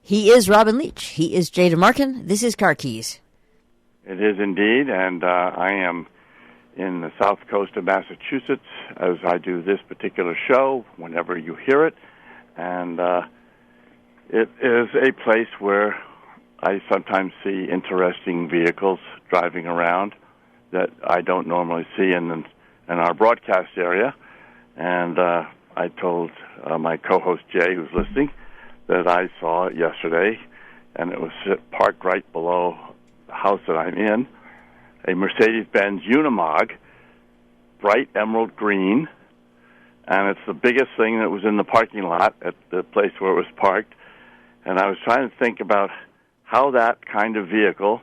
He is Robin Leech. He is Jada Marcken. This is Car Keys. It is indeed, and I am in the south coast of Massachusetts as I do this particular show whenever you hear it. And it is a place where I sometimes see interesting vehicles driving around that I don't normally see in our broadcast area. And I told my co-host Jay, who's listening, that I saw it yesterday, and it was parked right below the house that I'm in, a Mercedes-Benz Unimog, bright emerald green, and it's the biggest thing that was in the parking lot at the place where it was parked. And I was trying to think about how that kind of vehicle,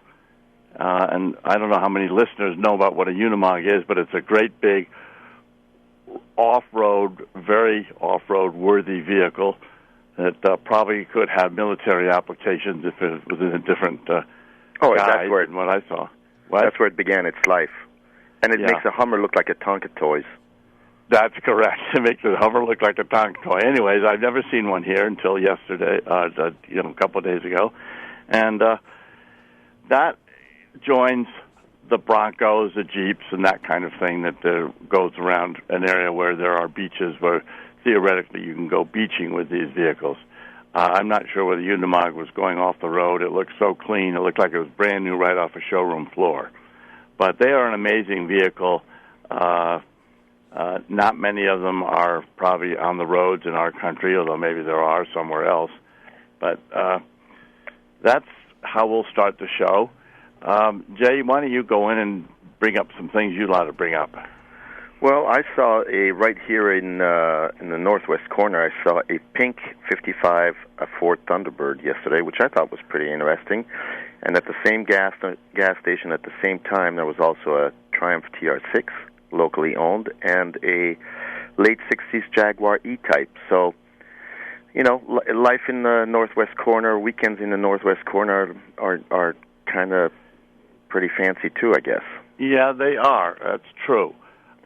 and I don't know how many listeners know about what a Unimog is, but it's a great big off-road, very off-road worthy vehicle that probably could have military applications if it was in a different guise than what I saw. What? That's where it began its life. And it makes a Hummer look like a Tonka Toys. That's correct. It makes a Hummer look like a Tonka toy. Anyways, I've never seen one here until yesterday, a couple of days ago. And that joins the Broncos, the Jeeps, and that kind of thing that goes around an area where there are beaches where theoretically you can go beaching with these vehicles. I'm not sure whether Unimog was going off the road. It looked so clean. It looked like it was brand new right off a showroom floor. But they are an amazing vehicle. Not many of them are probably on the roads in our country, although maybe there are somewhere else. But that's how we'll start the show. Jay, why don't you go in and bring up some things you'd like to bring up? Well, I saw right here in the northwest corner, I saw a pink 55 Ford Thunderbird yesterday, which I thought was pretty interesting. And at the same gas station at the same time, there was also a Triumph TR6, locally owned, and a late 60s Jaguar E-Type. So, life in the northwest corner, weekends in the northwest corner are kind of pretty fancy too, I guess. Yeah, they are. That's true.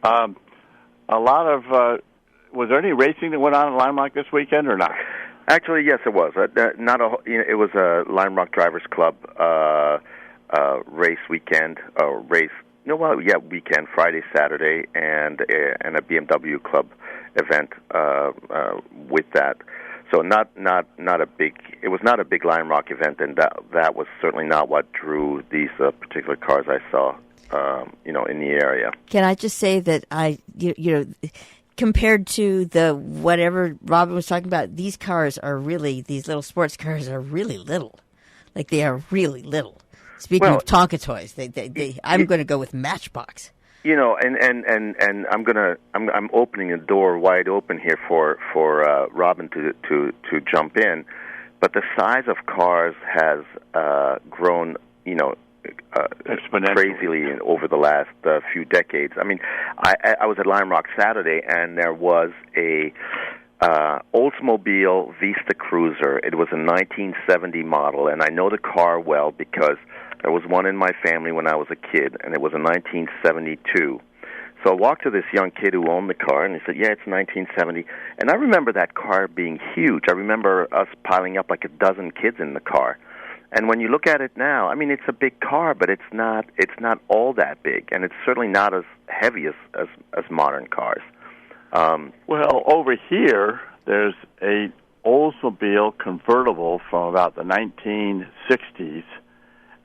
A lot of was there any racing that went on at Lime Rock this weekend or not? Actually, yes, it was. It was a Lime Rock Drivers Club race weekend. Weekend, Friday, Saturday, and a BMW Club event with that. So not a big. It was not a big Lime Rock event, and that was certainly not what drew these particular cars I saw. In the area. Can I just say that compared to the whatever Robin was talking about, these little sports cars are really little. Like they are really little. Speaking of Tonka toys, I'm going to go with Matchbox. And I'm opening the door wide open here for Robin to jump in, but the size of cars has grown, crazily over the last few decades. I mean, I was at Lime Rock Saturday, and there was a Oldsmobile Vista Cruiser. It was a 1970 model, and I know the car well because there was one in my family when I was a kid, and it was a 1972. So I walked to this young kid who owned the car, and he said, yeah, it's 1970. And I remember that car being huge. I remember us piling up like a dozen kids in the car. And when you look at it now, I mean, it's a big car, but it's not all that big, and it's certainly not as heavy as modern cars. Well, over here, there's a Oldsmobile convertible from about the 1960s,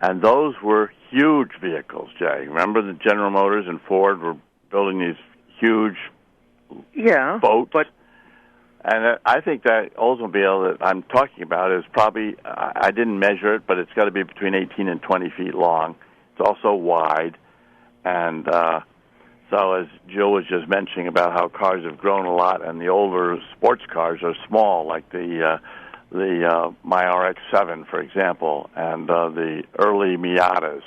and those were huge vehicles, Jay. Remember the General Motors and Ford were building these huge boats? And I think that Oldsmobile that I'm talking about is probably, I didn't measure it, but it's got to be between 18 and 20 feet long. It's also wide. And so as Jill was just mentioning about how cars have grown a lot and the older sports cars are small, like the my RX-7, for example, and the early Miatas.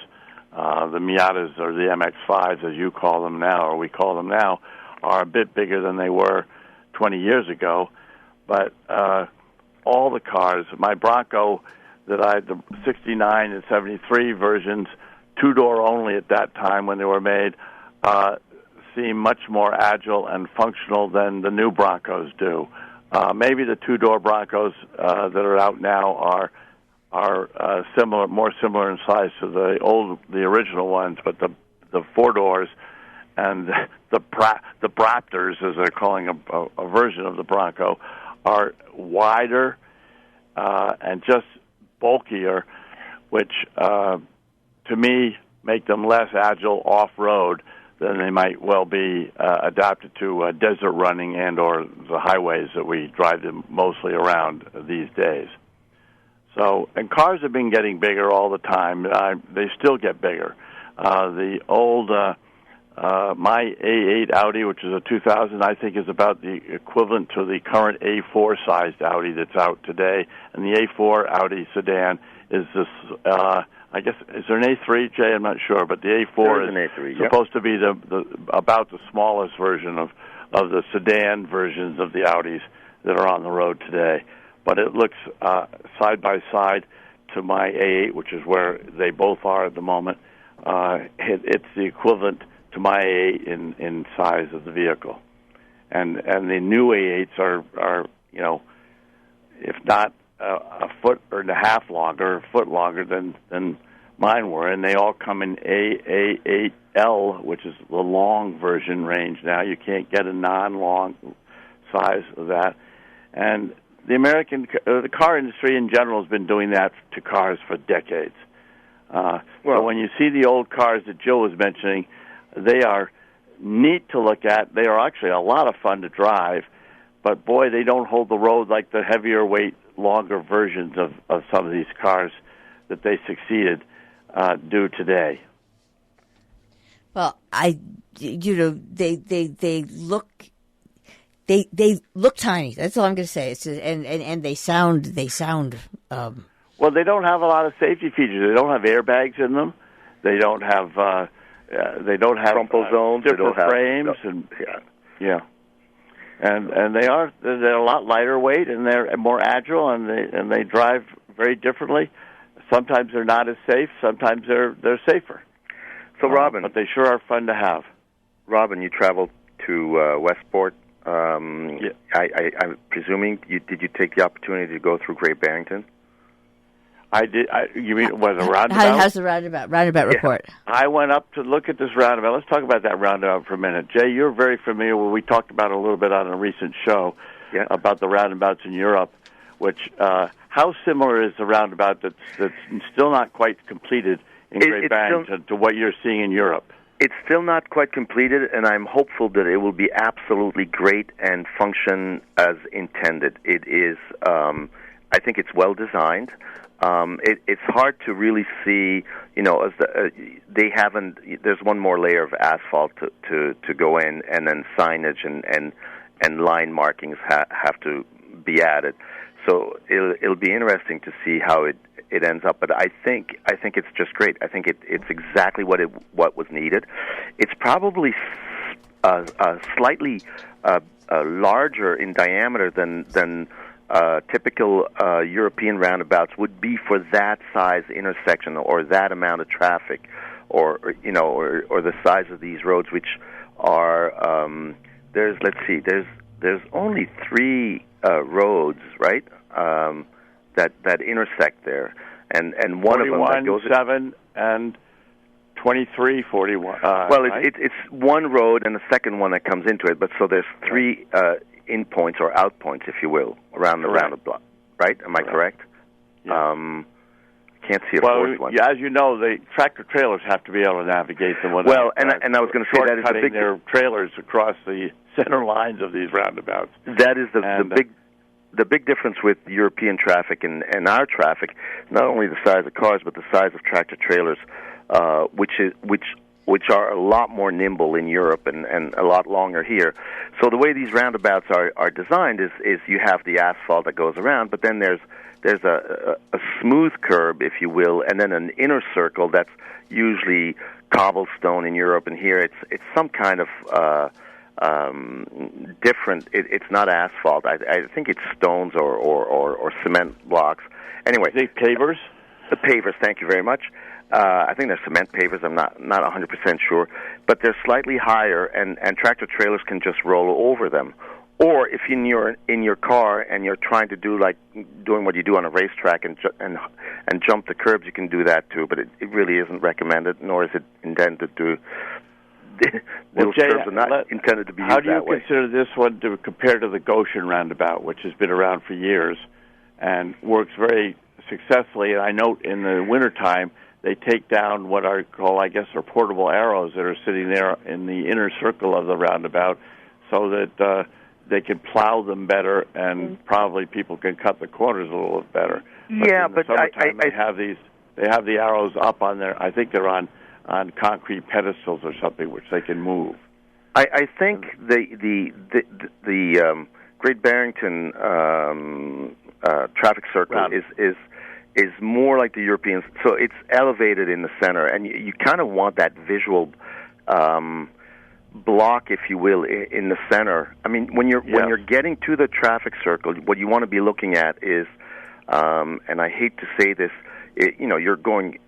The Miatas, or the MX-5s as you call them now, or we call them now, are a bit bigger than they were 20 years ago, but all the cars, my Bronco that I had, the 69 and 73 versions, two-door only at that time when they were made, seem much more agile and functional than the new Broncos do. Maybe the two-door Broncos that are out now are similar, more similar in size to the original ones, but the four doors and the Raptors, as they're calling a version of the Bronco, are wider and just bulkier, which to me make them less agile off-road than they might well be adapted to desert running and or the highways that we drive them mostly around these days. So, and cars have been getting bigger all the time. They still get bigger. The old my A8 Audi, which is a 2000, I think is about the equivalent to the current A4 sized Audi that's out today. And the A4 Audi sedan is this, I guess, is there an A3, Jay? I'm not sure, but the A4 is an A3, supposed to be about the smallest version of the sedan versions of the Audis that are on the road today. But it looks side by side to my A8, which is where they both are at the moment. It's the equivalent to my A8 in size of the vehicle, and the new A8s are if not a foot and a half longer, a foot longer than mine were, and they all come in A8L, which is the long version range now. You can't get a non-long size of that, and the car industry in general has been doing that to cars for decades. Well, when you see the old cars that Jill was mentioning, they are neat to look at. They are actually a lot of fun to drive, but boy, they don't hold the road like the heavier weight, longer versions of some of these cars that they succeeded do today. Well, they look tiny. That's all I'm going to say. And they sound. Well, they don't have a lot of safety features. They don't have airbags in them. They don't have crumple zones. They don't have frames and they're a lot lighter weight, and they're more agile, and they drive very differently. Sometimes they're not as safe. Sometimes they're safer. So, Robin, but they sure are fun to have. Robin, you traveled to Westport. I'm presuming did you take the opportunity to go through Great Barrington? I did. You mean was a roundabout? How's the roundabout report? I went up to look at this roundabout. Let's talk about that roundabout for a minute. Jay, you're very familiar with. We talked about it a little bit on a recent show about the roundabouts in Europe. Which how similar is the roundabout that's still not quite completed in Great Barrington to what you're seeing in Europe? It's still not quite completed, and I'm hopeful that it will be absolutely great and function as intended. It is. I think it's well designed. It's hard to really see, as they haven't. There's one more layer of asphalt to go in, and then signage and line markings have to be added. So it'll be interesting to see how it ends up. But I think it's just great. I think it's exactly what was needed. It's probably slightly larger in diameter than typical European roundabouts would be for that size intersection or that amount of traffic, or the size of these roads, which are there's only 3 roads, right? That intersect there, and one 41, of them that goes 7 and 23, 41. Well, right? it's one road and the second one that comes into it, but so there's 3 in points or out points, if you will, around the block, right? Am I correct? Yeah. Can't see a fourth one. As you know, the tractor trailers have to be able to navigate them. Well, and I was going to say that is the big their trailers across the center lines of these roundabouts. That is the big difference with European traffic and our traffic. Not only the size of cars, but the size of tractor trailers, which are a lot more nimble in Europe and a lot longer here. So the way these roundabouts are designed is you have the asphalt that goes around, but then there's a smooth curb, if you will, and then an inner circle that's usually cobblestone in Europe, and here it's some kind of different. It's not asphalt. I think it's stones or cement blocks. Anyway, the pavers. The pavers. Thank you very much. I think they're cement pavers. I'm not 100% sure, but they're slightly higher, and tractor trailers can just roll over them. Or if in your car and you're trying to do like doing what you do on a racetrack and jump the curbs, you can do that too. But it really isn't recommended, nor is it intended to. Those curbs are not intended to be used that way. How do you consider this one to compare to the Goshen Roundabout, which has been around for years and works very successfully? And I note in the wintertime, they take down what I call, I guess, are portable arrows that are sitting there in the inner circle of the roundabout so that they can plow them better and probably people can cut the corners a little bit better. But they have the arrows up on there. I think they're on concrete pedestals or something which they can move. I think the Great Barrington traffic circle is more like the Europeans. So it's elevated in the center, and you kind of want that visual block, if you will, in the center. I mean, when you're getting to the traffic circle, what you want to be looking at is, and I hate to say this, you're going,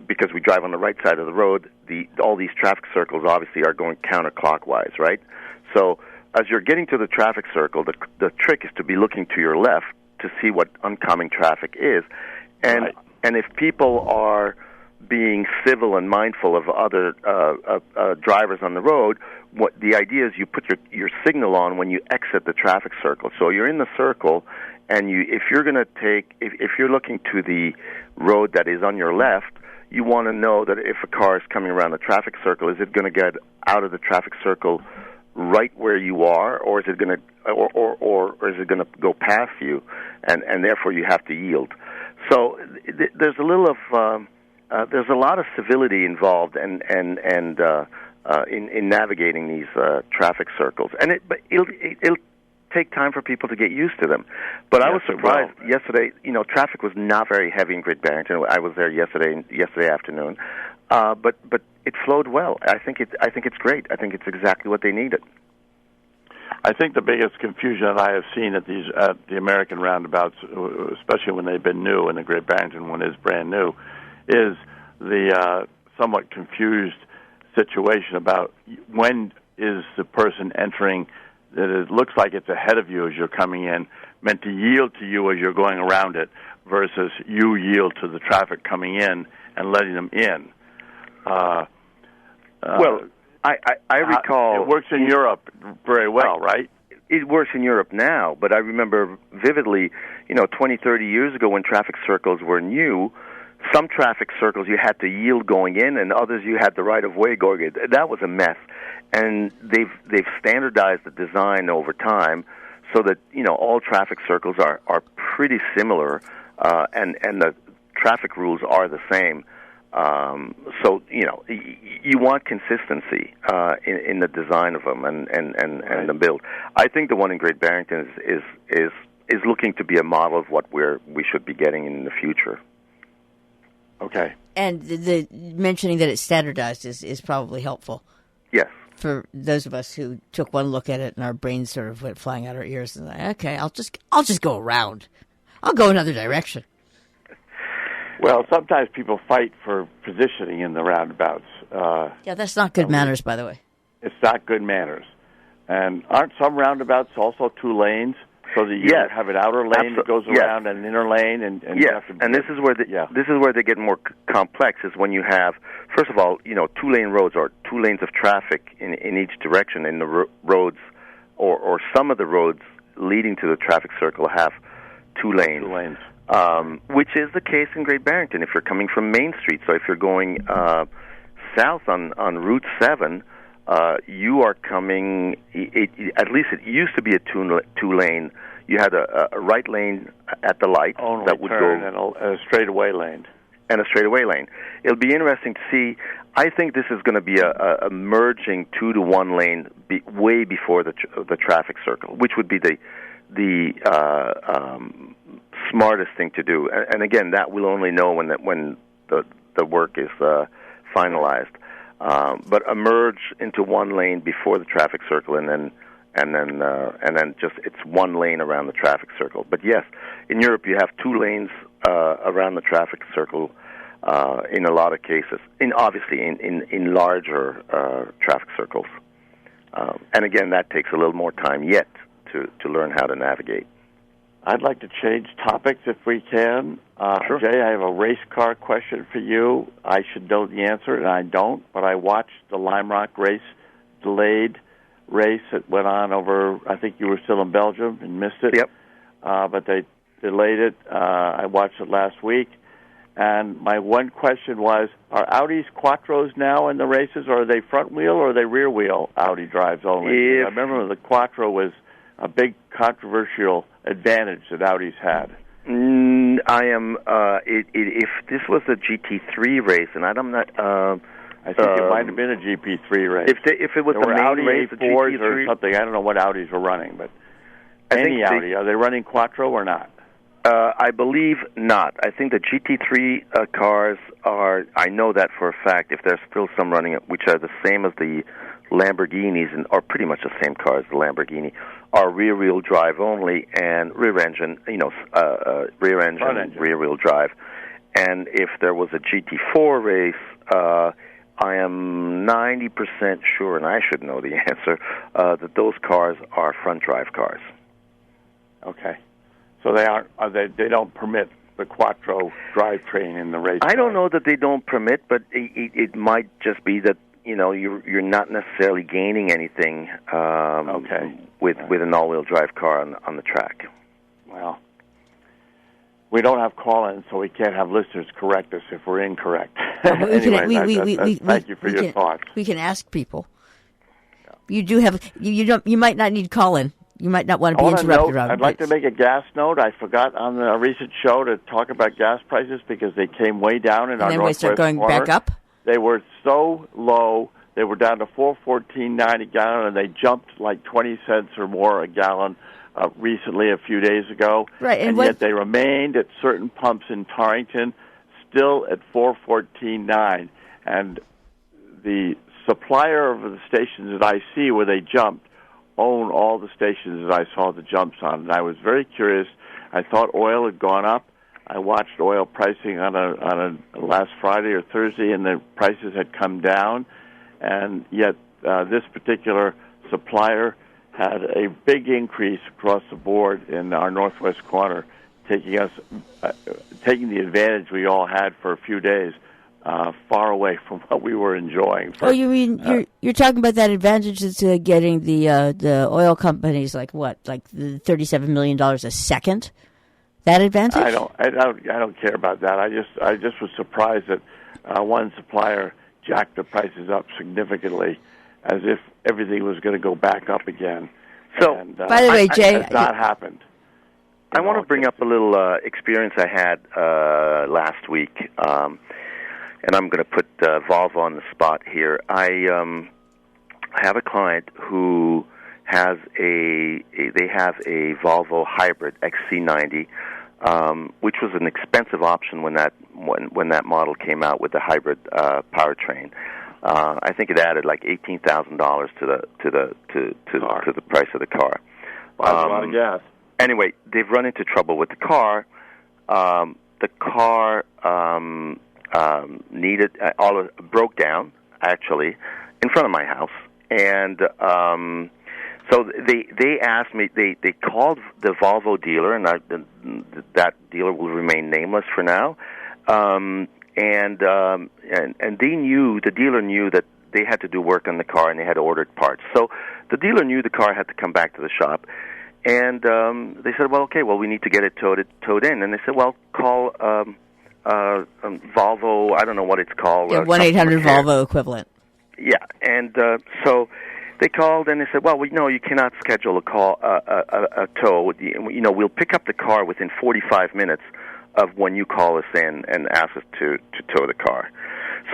because we drive on the right side of the road, all these traffic circles obviously are going counterclockwise, right? So as you're getting to the traffic circle, the trick is to be looking to your left to see what oncoming traffic is. And if people are being civil and mindful of other drivers on the road, what the idea is, you put your signal on when you exit the traffic circle. So you're in the circle, and if you're looking to the road that is on your left, you want to know that if a car is coming around the traffic circle, is it going to get out of the traffic circle right where you are, or is it going to, or is it going to go past you, and therefore you have to yield. So there's a little of there's a lot of civility involved in navigating these traffic circles, and it'll take time for people to get used to them. But I was surprised yesterday. Traffic was not very heavy in Great Barrington. I was there yesterday afternoon, but it flowed well. I think it's great. I think it's exactly what they needed. I think the biggest confusion that I have seen at the American roundabouts, especially when they've been new, and the Great Barrington one is brand new, is the somewhat confused situation about when is the person entering that it looks like it's ahead of you as you're coming in, meant to yield to you as you're going around it, versus you yield to the traffic coming in and letting them in. I recall... It works in Europe very well, right? It works in Europe now, but I remember vividly, 20, 30 years ago when traffic circles were new, some traffic circles you had to yield going in, and others you had the right-of-way going in. That was a mess. And they've standardized the design over time so that, all traffic circles are pretty similar, and the traffic rules are the same. So you want consistency in the design of them and the build. I think the one in Great Barrington is looking to be a model of what we should be getting in the future. Okay. And the mentioning that it's standardized is probably helpful. Yes. For those of us who took one look at it and our brains sort of went flying out our ears and like, okay, I'll just go around. I'll go another direction. Well, sometimes people fight for positioning in the roundabouts. That's not good manners, by the way. It's not good manners. And aren't some roundabouts also 2 lanes, so that you have an outer lane that goes around and an inner lane? And you have to, and this is where they get more complex, is when you have, first of all, 2-lane roads or 2 lanes of traffic in each direction in the roads, or some of the roads leading to the traffic circle have 2 lanes. 2 lanes. Which is the case in Great Barrington if you're coming from Main Street. So if you're going south on Route 7, you are coming, at least it used to be a 2-lane. You had a right lane at the light that would go, and a straightaway lane. And a straightaway lane. It'll be interesting to see. I think this is going to be a merging 2-to-1 lane way before the traffic circle, which would be the smartest thing to do. And again, that we'll only know when the work is finalized. But a merge into 1 lane before the traffic circle, and then just it's 1 lane around the traffic circle. But yes, in Europe you have 2 lanes around the traffic circle in a lot of cases. Obviously in larger traffic circles. And again, that takes a little more time yet to learn how to navigate. I'd like to change topics if we can. Sure. Jay, I have a race car question for you. I should know the answer, and I don't, but I watched the Lime Rock delayed race that went on over, I think you were still in Belgium and missed it. Yep. But they delayed it. I watched it last week. And my one question was, are Audi's Quattros now in the races, or are they front wheel or are they rear wheel Audi drives only? I remember the Quattro was a big controversial advantage that Audi's had. If this was a GT3 race, and I'm not... I think it might have been a GP3 race. If it was there the were main Audi race, A4s GT3 or something. I don't know what Audis were running, but Audi, are they running Quattro or not? I believe not. I think the GT3 cars are, I know that for a fact, if there's still some running, which are the same as the Lamborghinis, or pretty much the same car as the Lamborghini, are rear-wheel drive only and rear-engine, rear-wheel drive. And if there was a GT4 race, I am 90% sure, and I should know the answer, that those cars are front-drive cars. Okay. So they don't permit the Quattro drivetrain in the race. I don't know that they don't permit, but it might just be that you're not necessarily gaining anything with an all-wheel drive car on the track. Well, we don't have call-ins, so we can't have listeners correct us if we're incorrect. Thank you for your thoughts. We can ask people. Yeah. You might not need call-in. You might not want to be interrupted. I'd like to make a gas note. I forgot on a recent show to talk about gas prices because they came way down in our northwest corner. And then we start going back up? They were so low. They were down to $4.14.9 a gallon, and they jumped like 20 cents or more a gallon recently, a few days ago. Right, and yet they remained at certain pumps in Torrington still at $4.14.9. And the supplier of the stations that I see where they jumped own all the stations that I saw the jumps on. And I was very curious. I thought oil had gone up. I watched oil pricing on a last Friday or Thursday, and the prices had come down. And yet this particular supplier had a big increase across the board in our northwest corner, taking the advantage we all had for a few days far away from what we were enjoying. You mean you're talking about that advantage that's getting the oil companies like the $37 million a second? That advantage? I don't care about that. I just was surprised that one supplier jacked the prices up significantly, as if everything was going to go back up again. So, and, by the way, Jay, has not happened. I want to bring up a little experience I had last week. And I'm going to put Volvo on the spot here. I have a client who has they have a Volvo hybrid XC90, which was an expensive option when that model came out with the hybrid powertrain. I think it added like $18,000 to the price of the car. That's a lot of gas. Anyway, they've run into trouble with the car. The car broke down actually in front of my house, and so they asked me. They called the Volvo dealer, and that dealer will remain nameless for now. And the dealer knew that they had to do work on the car, and they had ordered parts. So the dealer knew the car had to come back to the shop. And they said, we need to get it towed in. And they said, call Volvo, I don't know what it's called. 1-800-VOLVO equivalent. Yeah, and so they called and they said, you cannot schedule a tow. We'll pick up the car within 45 minutes of when you call us in and ask us to tow the car.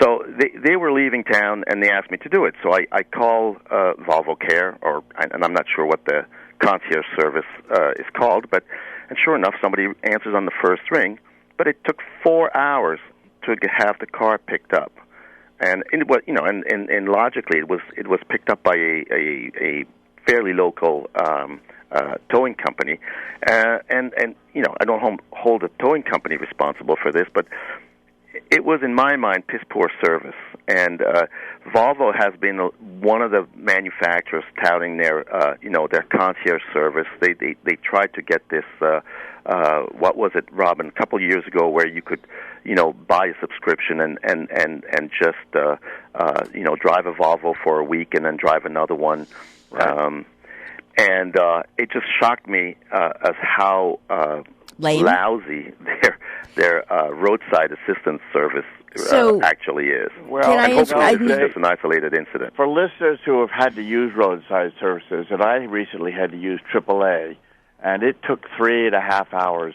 So they were leaving town and they asked me to do it. So I call Volvo Care, and I'm not sure what the concierge service is called, and sure enough, somebody answers on the first ring. But it took 4 hours to have the car picked up, and it was, and logically, it was picked up by a fairly local towing company, and I don't hold a towing company responsible for this, but it was, in my mind, piss-poor service. And Volvo has been one of the manufacturers touting their concierge service. They tried to get this. What was it, Robin? A couple of years ago, where you could, buy a subscription and just drive a Volvo for a week and then drive another one. Right. And it just shocked me as how lousy their roadside assistance service actually is. Well, hopefully this is just an isolated incident. For listeners who have had to use roadside services, and I recently had to use AAA, and it took 3.5 hours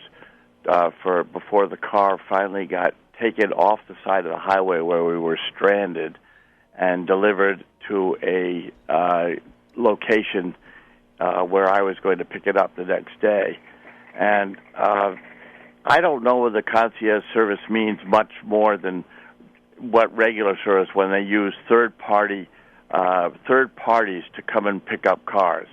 before the car finally got taken off the side of the highway where we were stranded and delivered to a location where I was going to pick it up the next day. And I don't know whether concierge service means much more than what regular service when they use third parties to come and pick up cars.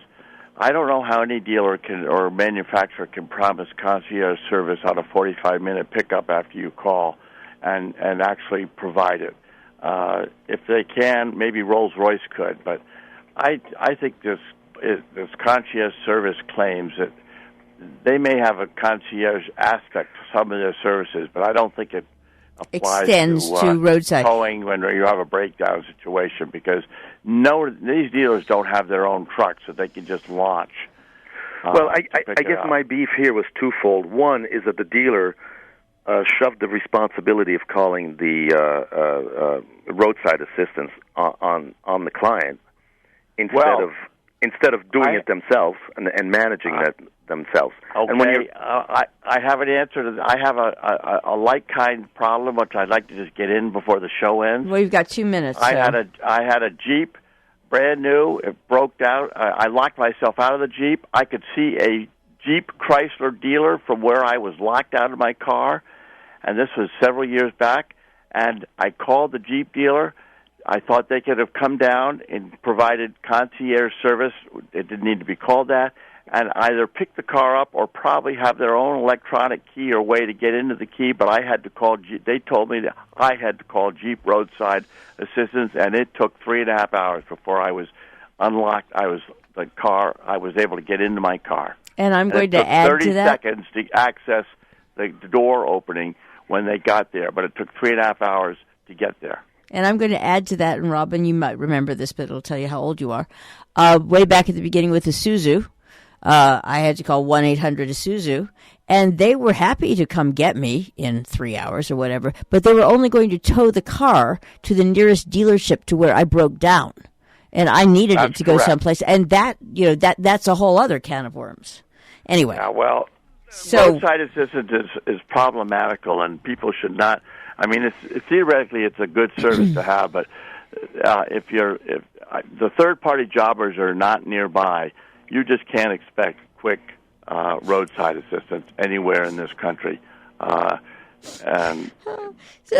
I don't know how any dealer or manufacturer can promise concierge service on a 45-minute pickup after you call and actually provide it. If they can, maybe Rolls-Royce could, but I think this concierge service claims that they may have a concierge aspect to some of their services, but I don't think it applies to roadside towing when you have a breakdown situation, because these dealers don't have their own trucks that they can just launch. Well, I guess my beef here was twofold. One is that the dealer shoved the responsibility of calling the roadside assistance on the client instead of doing it themselves and managing that themselves. Okay, and when I have an answer to that. I have a like-kind problem, which I'd like to just get in before the show ends. Well, you've got 2 minutes. I had a Jeep, brand new. It broke down. I locked myself out of the Jeep. I could see a Jeep Chrysler dealer from where I was locked out of my car, and this was several years back. And I called the Jeep dealer. I thought they could have come down and provided concierge service. It didn't need to be called that. And either pick the car up or probably have their own electronic key or way to get into the key. But I had to call. They told me that I had to call Jeep Roadside Assistance, and it took 3.5 hours before I was unlocked. I was able to get into my car. And I'm going to add to that. 30 seconds to access the door opening when they got there, but it took 3.5 hours to get there. And I'm going to add to that, and Robin, you might remember this, but it'll tell you how old you are. Way back at the beginning with Isuzu, I had to call 1-800-ISUZU, and they were happy to come get me in 3 hours or whatever, but they were only going to tow the car to the nearest dealership to where I broke down, and I needed it to go someplace, and that's a whole other can of worms. Anyway. Yeah, well, roadside assistance is problematical, and people should not. I mean, theoretically, it's a good service to have, but if the third-party jobbers are not nearby, you just can't expect quick roadside assistance anywhere in this country. And so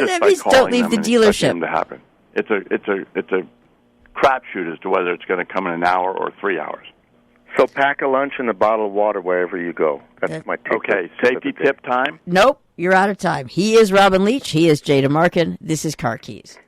that means don't leave the dealership. To happen. It's a crapshoot as to whether it's going to come in an hour or 3 hours. So pack a lunch and a bottle of water wherever you go. That's my tip. Okay, safety tip time? Nope, you're out of time. He is Robin Leech. He is Jada Marcken. This is Car Keys.